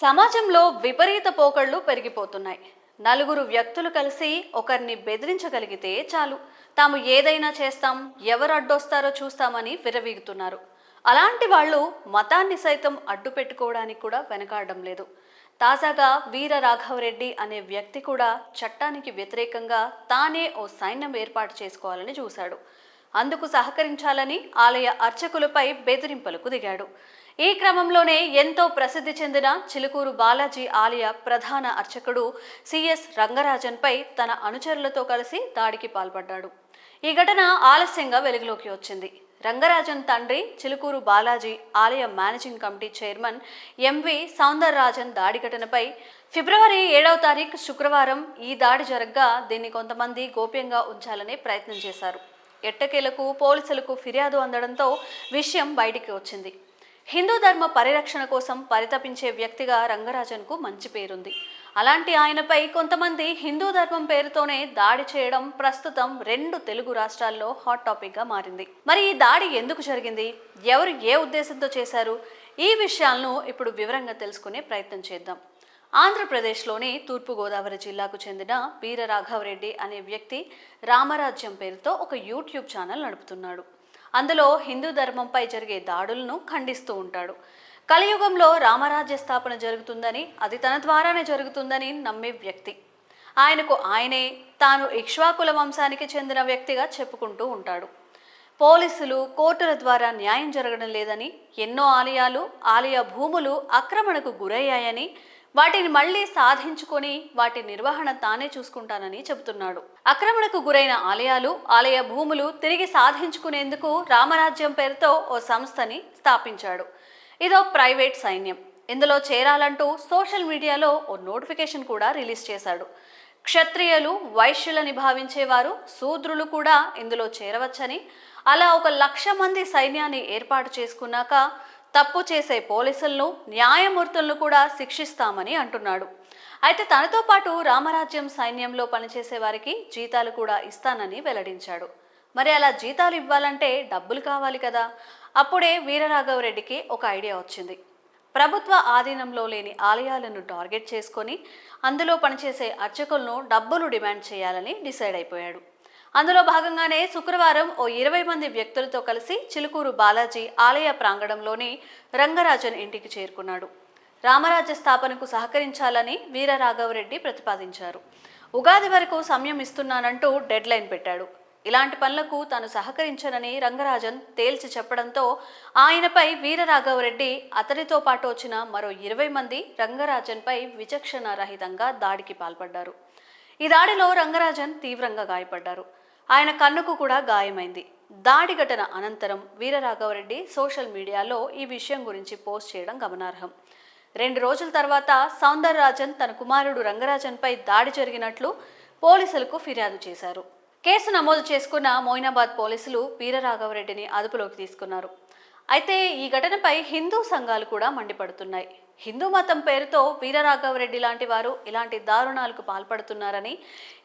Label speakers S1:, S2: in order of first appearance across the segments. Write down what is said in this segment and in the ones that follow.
S1: సమాజంలో విపరీత పోకళ్ళు పెరిగిపోతున్నాయి. నలుగురు వ్యక్తులు కలిసి ఒకరిని బెదిరించగలిగితే చాలు, తాము ఏదైనా చేస్తాం, ఎవరు అడ్డొస్తారో చూస్తామని విర్రవీగుతున్నారు. అలాంటి వాళ్ళు మతాన్ని సైతం అడ్డు పెట్టుకోవడానికి కూడా వెనకాడడం లేదు. తాజాగా వీర రాఘవరెడ్డి అనే వ్యక్తి కూడా చట్టానికి వ్యతిరేకంగా తానే ఓ సైన్యం ఏర్పాటు చేసుకోవాలని చూశాడు. అందుకు సహకరించాలని ఆలయ అర్చకులపై బెదిరింపులకు దిగాడు. ఈ క్రమంలోనే ఎంతో ప్రసిద్ధి చెందిన చిలుకూరు బాలాజీ ఆలయ ప్రధాన అర్చకుడు సిఎస్ రంగరాజన్పై తన అనుచరులతో కలిసి దాడికి పాల్పడ్డాడు. ఈ ఘటన ఆలస్యంగా వెలుగులోకి వచ్చింది. రంగరాజన్ తండ్రి చిలుకూరు బాలాజీ ఆలయ managing committee chairman MV Soundararajan దాడి ఘటనపై ఫిబ్రవరి 7వ తారీఖు శుక్రవారం ఈ దాడి జరగ్గా దీన్ని కొంతమంది గోప్యంగా ఉంచాలనే ప్రయత్నం చేశారు. ఎట్టకేలకు పోలీసులకు ఫిర్యాదు అందడంతో విషయం బయటికి వచ్చింది. హిందూ ధర్మ పరిరక్షణ కోసం పరితపించే వ్యక్తిగా రంగరాజన్కు మంచి పేరుంది. అలాంటి ఆయనపై కొంతమంది హిందూ ధర్మం పేరుతోనే దాడి చేయడం ప్రస్తుతం 2 తెలుగు రాష్ట్రాల్లో హాట్ టాపిక్గా మారింది. మరి ఈ దాడి ఎందుకు జరిగింది, ఎవరు ఏ ఉద్దేశంతో చేశారు, ఈ విషయాలను ఇప్పుడు వివరంగా తెలుసుకునే ప్రయత్నం చేద్దాం. ఆంధ్రప్రదేశ్లోని తూర్పుగోదావరి జిల్లాకు చెందిన వీర రాఘవరెడ్డి అనే వ్యక్తి రామరాజ్యం పేరుతో ఒక యూట్యూబ్ ఛానల్ నడుపుతున్నాడు. అందులో హిందూ ధర్మంపై జరిగే దాడులను ఖండిస్తూ ఉంటాడు. కలియుగంలో రామరాజ్య స్థాపన జరుగుతుందని, అది తన ద్వారానే జరుగుతుందని నమ్మే వ్యక్తి. ఆయనకు ఆయనే తాను ఇక్ష్వాకుల వంశానికి చెందిన వ్యక్తిగా చెప్పుకుంటూ ఉంటాడు. పోలీసులు, కోర్టుల ద్వారా న్యాయం జరగడం లేదని, ఎన్నో ఆలయాలు, ఆలయ భూములు ఆక్రమణకు గురయ్యాయని, వాటిని మళ్లీ సాధించుకొని వాటి నిర్వహణ తానే చూసుకుంటానని చెబుతున్నాడు. ఆక్రమణకు గురైన ఆలయాలు, ఆలయ భూములు తిరిగి సాధించుకునేందుకు రామరాజ్యం పేరుతో ఓ సంస్థని స్థాపించాడు. ఇదో ప్రైవేట్ సైన్యం. ఇందులో చేరాలంటూ సోషల్ మీడియాలో ఓ నోటిఫికేషన్ కూడా రిలీజ్ చేశాడు. క్షత్రియులు, వైశ్యులని భావించేవారు, శూద్రులు కూడా ఇందులో చేరవచ్చని, అలా 1,00,000 మంది సైన్యాన్ని ఏర్పాటు చేసుకున్నాక తప్పు చేసే పోలీసులను, న్యాయమూర్తులను కూడా శిక్షిస్తామని అంటున్నాడు. అయితే తనతో పాటు రామరాజ్యం సైన్యంలో పనిచేసే వారికి జీతాలు కూడా ఇస్తానని వెల్లడించాడు. మరి అలా జీతాలు ఇవ్వాలంటే డబ్బులు కావాలి కదా. అప్పుడే వీరరాఘవరెడ్డికి ఒక ఐడియా వచ్చింది. ప్రభుత్వ ఆధీనంలో లేని ఆలయాలను టార్గెట్ చేసుకొని అందులో పనిచేసే అర్చకులను డబ్బులు డిమాండ్ చేయాలని డిసైడ్ అయిపోయాడు. అందులో భాగంగానే శుక్రవారం ఓ 20 మంది వ్యక్తులతో కలిసి చిలుకూరు బాలాజీ ఆలయ ప్రాంగణంలోని రంగరాజన్ ఇంటికి చేరుకున్నాడు. రామరాజ్య స్థాపనకు సహకరించాలని వీరరాఘవరెడ్డి ప్రతిపాదించారు. ఉగాది వరకు సమయం ఇస్తున్నానంటూ డెడ్ లైన్ పెట్టాడు. ఇలాంటి పనులకు తాను సహకరించనని రంగరాజన్ తేల్చి చెప్పడంతో ఆయనపై వీరరాఘవరెడ్డి, అతడితో పాటు వచ్చిన మరో 20 మంది రంగరాజన్పై విచక్షణ రహితంగా దాడికి పాల్పడ్డారు. ఈ దాడిలో రంగరాజన్ తీవ్రంగా గాయపడ్డారు. ఆయన కన్నుకు కూడా గాయమైంది. దాడి ఘటన అనంతరం వీరరాఘవరెడ్డి సోషల్ మీడియాలో ఈ విషయం గురించి పోస్ట్ చేయడం గమనార్హం. 2 రోజుల తర్వాత సౌందరరాజన్ తన కుమారుడు రంగరాజన్పై దాడి జరిగినట్లు పోలీసులకు ఫిర్యాదు చేశారు. కేసు నమోదు చేసుకున్న మోయినాబాద్ పోలీసులు వీరరాఘవరెడ్డిని అదుపులోకి తీసుకున్నారు. అయితే ఈ ఘటనపై హిందూ సంఘాలు కూడా మండిపడుతున్నాయి. హిందూ మతం పేరుతో వీరరాఘవరెడ్డి లాంటి వారు ఇలాంటి దారుణాలకు పాల్పడుతున్నారని,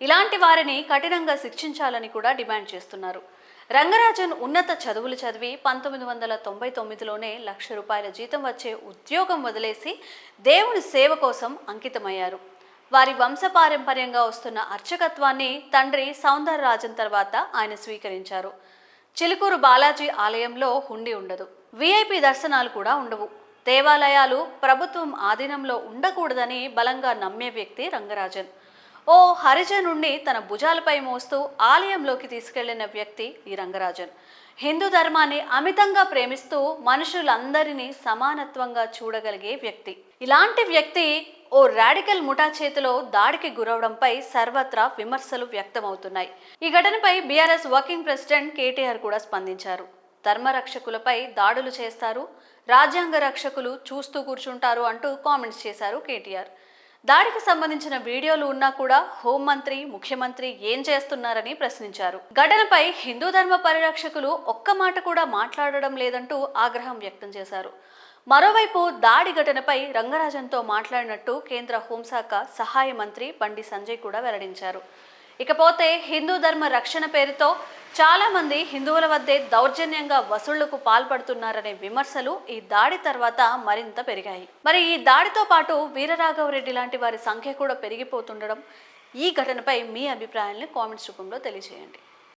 S1: ఇలాంటి వారిని కఠినంగా శిక్షించాలని కూడా డిమాండ్ చేస్తున్నారు. రంగరాజన్ ఉన్నత చదువులు చదివి 1999లోనే ₹1,00,000 జీతం వచ్చే ఉద్యోగం వదిలేసి దేవుని సేవ కోసం అంకితమయ్యారు. వారి వంశపారంపర్యంగా వస్తున్న అర్చకత్వాన్ని తండ్రి సౌందరరాజన్ తర్వాత ఆయన స్వీకరించారు. చిలుకూరు బాలాజీ ఆలయంలో హుండీ ఉండదు, విఐపి దర్శనాలు కూడా ఉండవు. దేవాలయాలు ప్రభుత్వం ఆధీనంలో ఉండకూడదని బలంగా నమ్మే వ్యక్తి రంగరాజన్. ఓ హరిజనుణ్ణి తన భుజాలపై మోస్తూ ఆలయంలోకి తీసుకెళ్లిన వ్యక్తి ఈ రంగరాజన్. హిందూ ధర్మాన్ని అమితంగా ప్రేమిస్తూ మనుషులందరినీ సమానత్వంగా చూడగలిగే వ్యక్తి. ఇలాంటి వ్యక్తి ఓ రాడికల్ ముఠా చేతిలో దాడికి గురవడంపై సర్వత్రా విమర్శలు వ్యక్తమవుతున్నాయి. ఈ ఘటనపై బీఆర్ఎస్ వర్కింగ్ ప్రెసిడెంట్ కేటీఆర్ కూడా స్పందించారు. ధర్మరక్షకులపై దాడులు చేస్తారు, రాజ్యాంగ రక్షకులు చూస్తూ కూర్చుంటారు అంటూ కామెంట్స్ చేశారు కేటీఆర్. దాడికి సంబంధించిన వీడియోలు ఉన్నా కూడా హోంమంత్రి, ముఖ్యమంత్రి ఏం చేస్తున్నారని ప్రశ్నించారు. ఘటనపై హిందూ ధర్మ పరిరక్షకులు ఒక్క మాట కూడా మాట్లాడడం లేదంటూ ఆగ్రహం వ్యక్తం చేశారు. మరోవైపు దాడి ఘటనపై రంగరాజన్తో మాట్లాడినట్టు కేంద్ర హోంశాఖ సహాయ మంత్రి బండి సంజయ్ కూడా వెల్లడించారు. ఇకపోతే హిందూ ధర్మ రక్షణ పేరుతో చాలా మంది హిందువుల వద్దే దౌర్జన్యంగా వసూళ్లకు పాల్పడుతున్నారనే విమర్శలు ఈ దాడి తర్వాత మరింత పెరిగాయి. మరి ఈ దాడితో పాటు వీరరాఘవరెడ్డి లాంటి వారి సంఖ్య కూడా పెరిగిపోతుండడం, ఈ ఘటనపై మీ అభిప్రాయాన్ని కామెంట్స్ రూపంలో తెలియజేయండి.